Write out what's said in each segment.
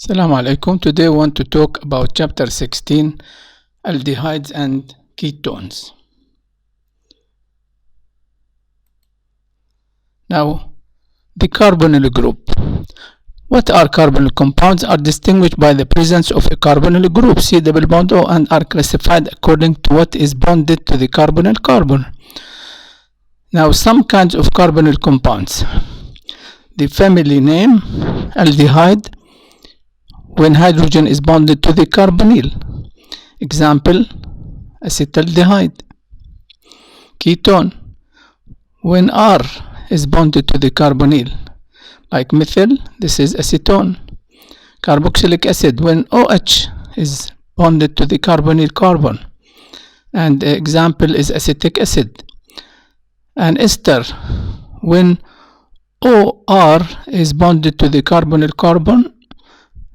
Assalamu alaikum. Today we want to talk about chapter 16, aldehydes and ketones. Now, the carbonyl group. What are carbonyl compounds? Are distinguished by the presence of a carbonyl group, C double bond O, and are classified according to what is bonded to the carbonyl carbon. Now, some kinds of carbonyl compounds. The family name, aldehyde, when hydrogen is bonded to the carbonyl. Example, acetaldehyde. Ketone, when R is bonded to the carbonyl, like methyl, this is acetone. Carboxylic acid, when OH is bonded to the carbonyl carbon, and the example is acetic acid. And ester, when OR is bonded to the carbonyl carbon,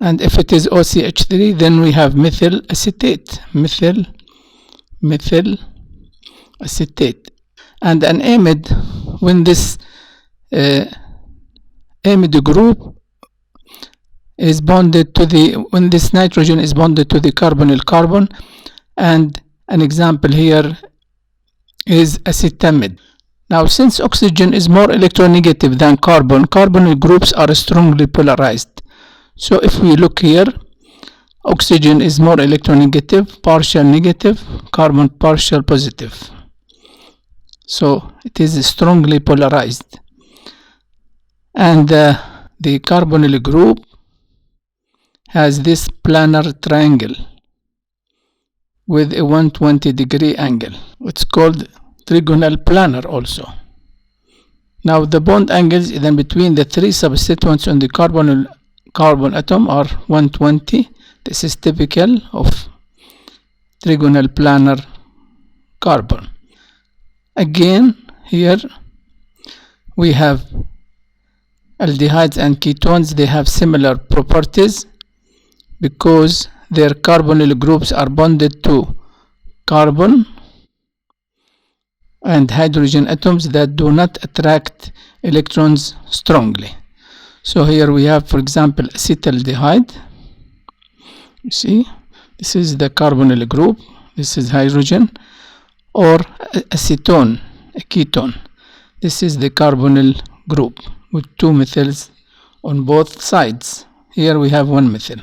and if it is OCH3, then we have methyl acetate, methyl acetate. And an amide, when this amide group is bonded to when this nitrogen is bonded to the carbonyl carbon, and an example here is acetamide. Now, since oxygen is more electronegative than carbon, carbonyl groups are strongly polarized. So if we look here, oxygen is more electronegative, partial negative, carbon partial positive. So it is strongly polarized. And the carbonyl group has this planar triangle with a 120-degree angle. It's called trigonal planar also. Now the bond angles then between the three substituents on the carbon atom are 120. This is typical of trigonal planar carbon. Again, here we have aldehydes and ketones. They have similar properties because their carbonyl groups are bonded to carbon and hydrogen atoms that do not attract electrons strongly. So here we have, for example, acetaldehyde. You see, this is the carbonyl group, this is hydrogen, or acetone, a ketone. This is the carbonyl group with two methyls on both sides. Here we have one methyl.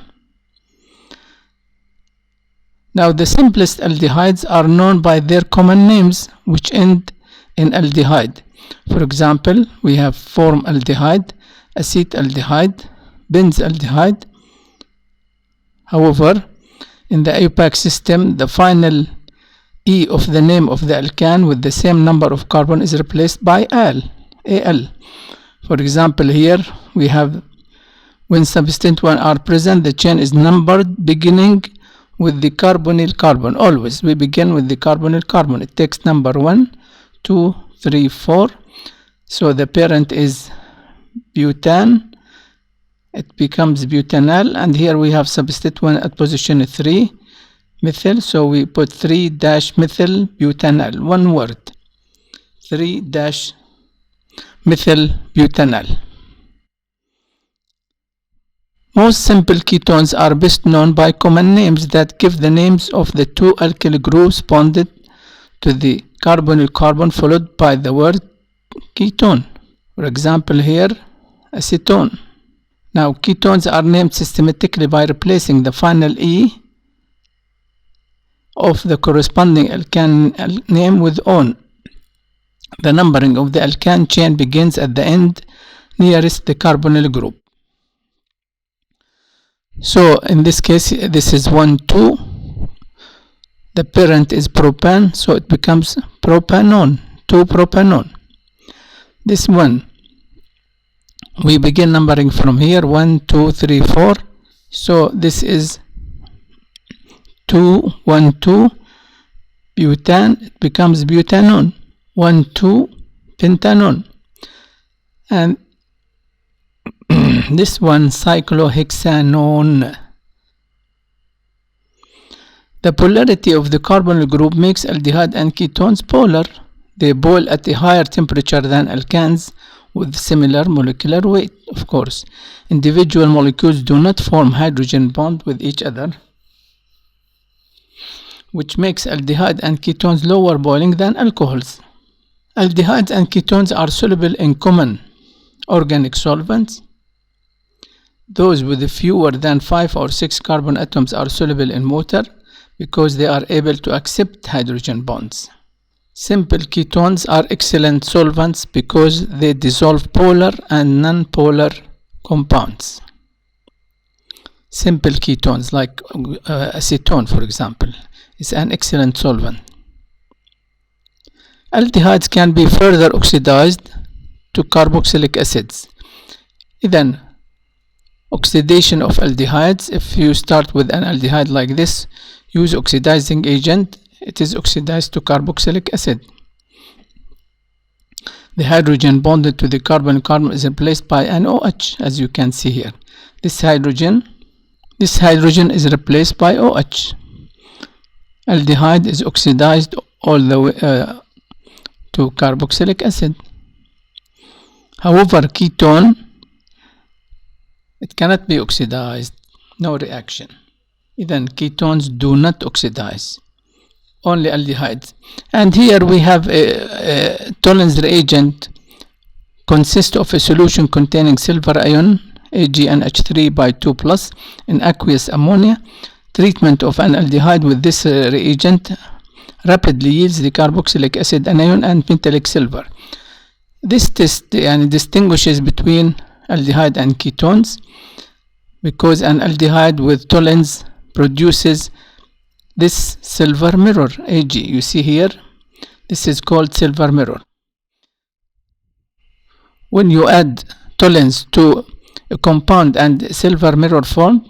Now the simplest aldehydes are known by their common names which end in aldehyde. For example, we have formaldehyde, acetaldehyde, benzaldehyde. However, in the IUPAC system, the final E of the name of the alkane with the same number of carbon is replaced by Al. For example, here we have when substituent 1 are present, the chain is numbered beginning with the carbonyl carbon. Always we begin with the carbonyl carbon. It takes number 1, 2, 3, 4. So the parent is butane, it becomes butanal, and here we have substituent at position 3, methyl, so we put 3-methyl butanal, one word, 3-methyl butanal. Most simple ketones are best known by common names that give the names of the two alkyl groups bonded to the carbonyl carbon followed by the word ketone. For example, here, acetone. Now, ketones are named systematically by replacing the final E of the corresponding alkane name with on. The numbering of the alkane chain begins at the end nearest the carbonyl group. So, in this case, this is 1, 2. The parent is propane, so it becomes propanone, 2-propanone. This one, we begin numbering from here, 1, 2, 3, 4. So this is 2, 1, 2, butane, it becomes butanone, 1, 2, pentanone. And this one, cyclohexanone. The polarity of the carbonyl group makes aldehyde and ketones polar. They boil at a higher temperature than alkanes, with similar molecular weight. Of course, individual molecules do not form hydrogen bond with each other, which makes aldehyde and ketones lower boiling than alcohols. Aldehydes and ketones are soluble in common organic solvents. Those with fewer than 5 or 6 carbon atoms are soluble in water because they are able to accept hydrogen bonds. Simple ketones are excellent solvents because they dissolve polar and non-polar compounds. Simple ketones like acetone, for example, is an excellent solvent. Aldehydes can be further oxidized to carboxylic acids. Then, oxidation of aldehydes, if you start with an aldehyde like this, use oxidizing agent, it is oxidized to carboxylic acid. The hydrogen bonded to the carbon is replaced by an OH, as you can see here. This hydrogen is replaced by OH. Aldehyde is oxidized all the way to carboxylic acid. However, ketone, it cannot be oxidized, no reaction. Then ketones do not oxidize, only aldehydes. And here we have a Tollens reagent consists of a solution containing silver ion AgNH3 by 2 plus in aqueous ammonia. Treatment of an aldehyde with this reagent rapidly yields the carboxylic acid anion and metallic silver. This test distinguishes between aldehyde and ketones because an aldehyde with Tollens produces this silver mirror Ag. You see here, this is called silver mirror. When you add Tollens to a compound and silver mirror form,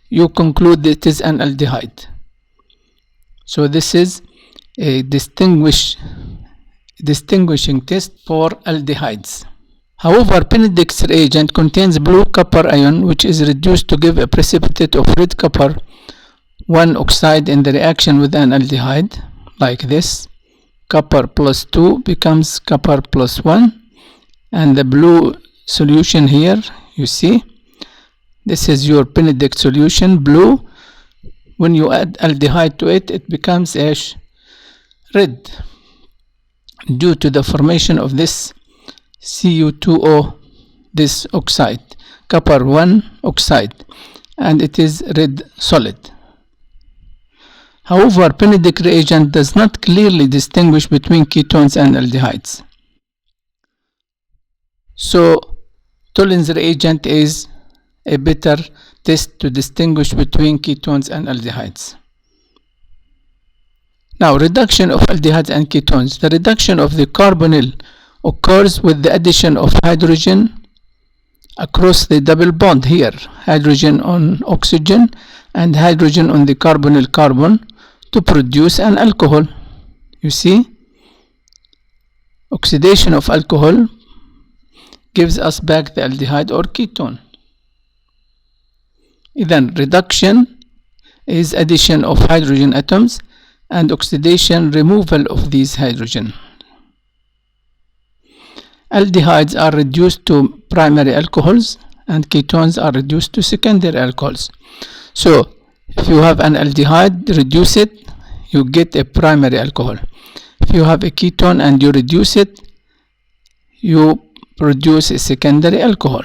you conclude that it is an aldehyde. So this is a distinguishing test for aldehydes. However, Benedict's reagent contains blue copper ion, which is reduced to give a precipitate of red copper 1 oxide in the reaction with an aldehyde, like this. Copper plus 2 becomes copper plus 1, and the blue solution here, you see, this is your Benedict solution, blue. When you add aldehyde to it, it becomes red due to the formation of this Cu2O, this oxide, copper 1 oxide, and it is red solid. However, Benedict reagent does not clearly distinguish between ketones and aldehydes. So, Tollens reagent is a better test to distinguish between ketones and aldehydes. Now, reduction of aldehydes and ketones. The reduction of the carbonyl occurs with the addition of hydrogen across the double bond here, hydrogen on oxygen and hydrogen on the carbonyl carbon, to produce an alcohol. You see, oxidation of alcohol gives us back the aldehyde or ketone. Then reduction is addition of hydrogen atoms, and oxidation removal of these hydrogen. Aldehydes are reduced to primary alcohols and ketones are reduced to secondary alcohols. So if you have an aldehyde, reduce it, you get a primary alcohol. If you have a ketone and you reduce it, you produce a secondary alcohol.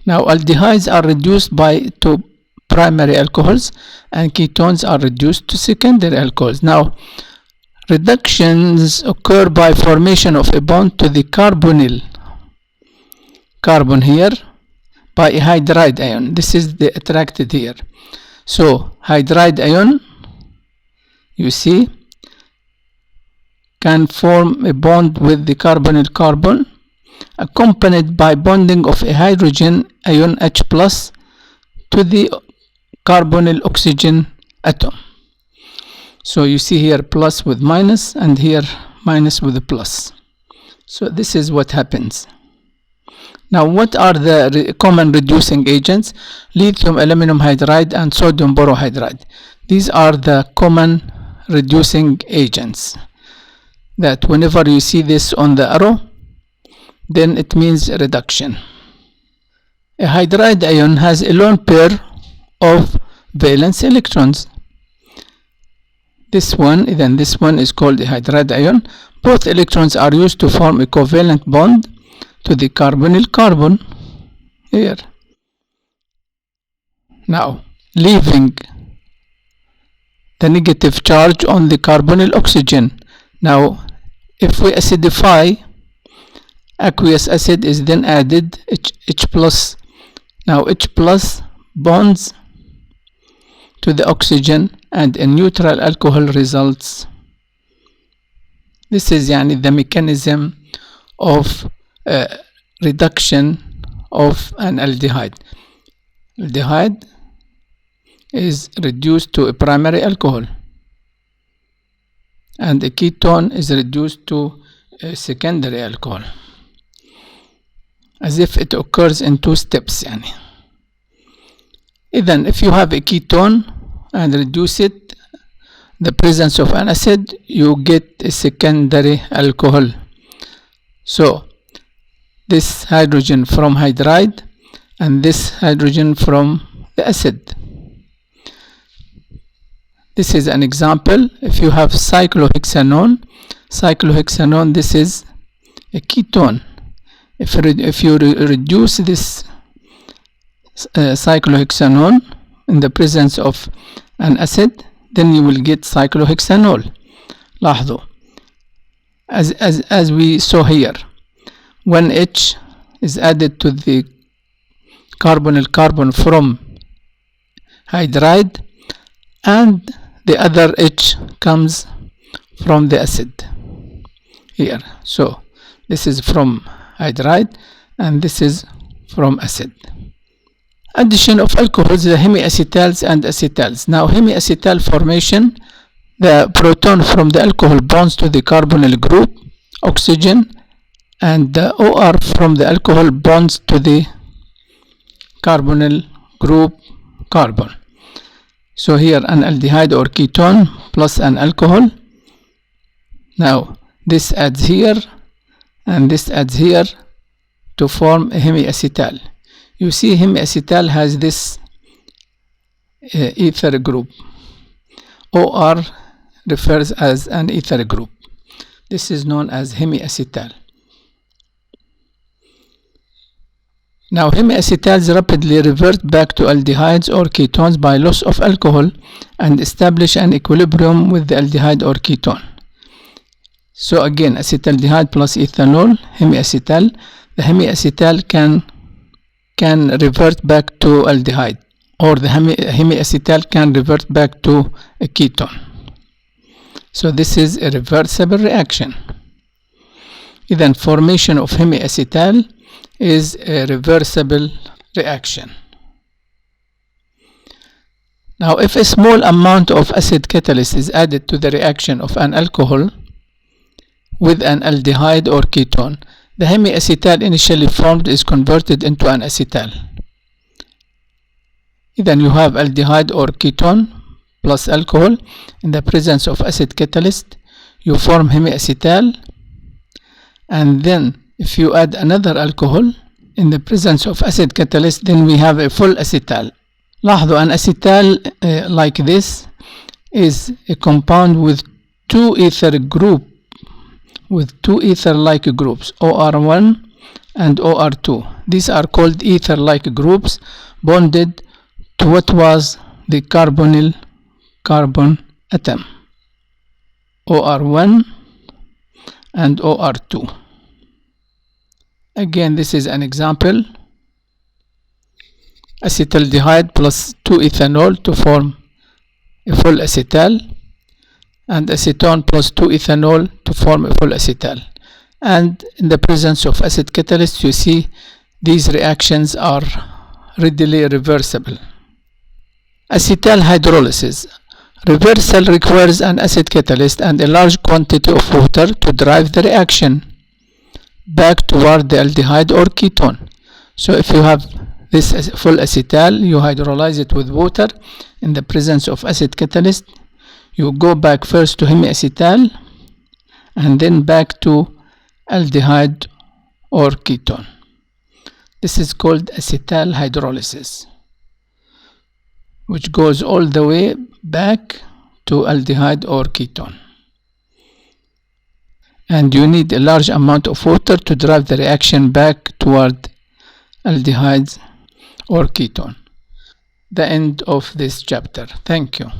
Now aldehydes are reduced to primary alcohols and ketones are reduced to secondary alcohols. Now reductions occur by formation of a bond to the carbonyl carbon here by a hydride ion. This is the attracted here. So hydride ion, you see, can form a bond with the carbonyl carbon accompanied by bonding of a hydrogen ion H plus to the carbonyl oxygen atom. So you see here plus with minus and here minus with a plus. So this is what happens. Now what are the common reducing agents? Lithium aluminum hydride and sodium borohydride. These are the common reducing agents that whenever you see this on the arrow, then it means reduction. A hydride ion has a lone pair of valence electrons. This one is called a hydride ion. Both electrons are used to form a covalent bond to the carbonyl carbon here. Now, leaving the negative charge on the carbonyl oxygen. Now, if we acidify, aqueous acid is then added, H plus. Now H plus bonds to the oxygen and a neutral alcohol results. This is the mechanism of reduction of an aldehyde. Aldehyde is reduced to a primary alcohol, and a ketone is reduced to a secondary alcohol, as if it occurs in two steps. Then if you have a ketone and reduce it, the presence of an acid, you get a secondary alcohol. So this hydrogen from hydride and this hydrogen from the acid. This is an example. If you have cyclohexanone, this is a ketone. If you reduce this cyclohexanone in the presence of an acid, then you will get cyclohexanol. لاحظوا, as we saw here, when H is added to the carbonyl carbon from hydride, and the other H comes from the acid here. So this is from hydride and this is from acid. Addition of alcohols, the hemiacetals and acetals. Now hemiacetal formation, the proton from the alcohol bonds to the carbonyl group, oxygen, and the OR from the alcohol bonds to the carbonyl group, carbon. So here an aldehyde or ketone plus an alcohol. Now this adds here and this adds here to form a hemiacetal. You see hemiacetal has this ether group. OR refers as an ether group. This is known as hemiacetal. Now hemiacetals rapidly revert back to aldehydes or ketones by loss of alcohol and establish an equilibrium with the aldehyde or ketone. So again, acetaldehyde plus ethanol, hemiacetal. The hemiacetal can revert back to aldehyde, or the hemiacetal can revert back to a ketone. So this is a reversible reaction. Then formation of hemiacetal is a reversible reaction. Now if a small amount of acid catalyst is added to the reaction of an alcohol with an aldehyde or ketone, the hemiacetal initially formed is converted into an acetal. Then you have aldehyde or ketone plus alcohol. In the presence of acid catalyst, you form hemiacetal, and then if you add another alcohol in the presence of acid catalyst, then we have a full acetal. لاحظوا, an acetal like this is a compound with two ether like groups, OR1 and OR2. These are called ether like groups bonded to what was the carbonyl carbon atom, OR1 and OR2. Again, this is an example. Acetaldehyde plus 2-ethanol to form a full acetal, and acetone plus 2-ethanol to form a full acetal. And in the presence of acid catalyst, you see these reactions are readily reversible. Acetal hydrolysis. Reversal requires an acid catalyst and a large quantity of water to drive the reaction back toward the aldehyde or ketone. So if you have this full acetal, you hydrolyze it with water in the presence of acid catalyst. You go back first to hemiacetal and then back to aldehyde or ketone. This is called acetal hydrolysis, which goes all the way back to aldehyde or ketone. And you need a large amount of water to drive the reaction back toward aldehydes or ketone. The end of this chapter. Thank you.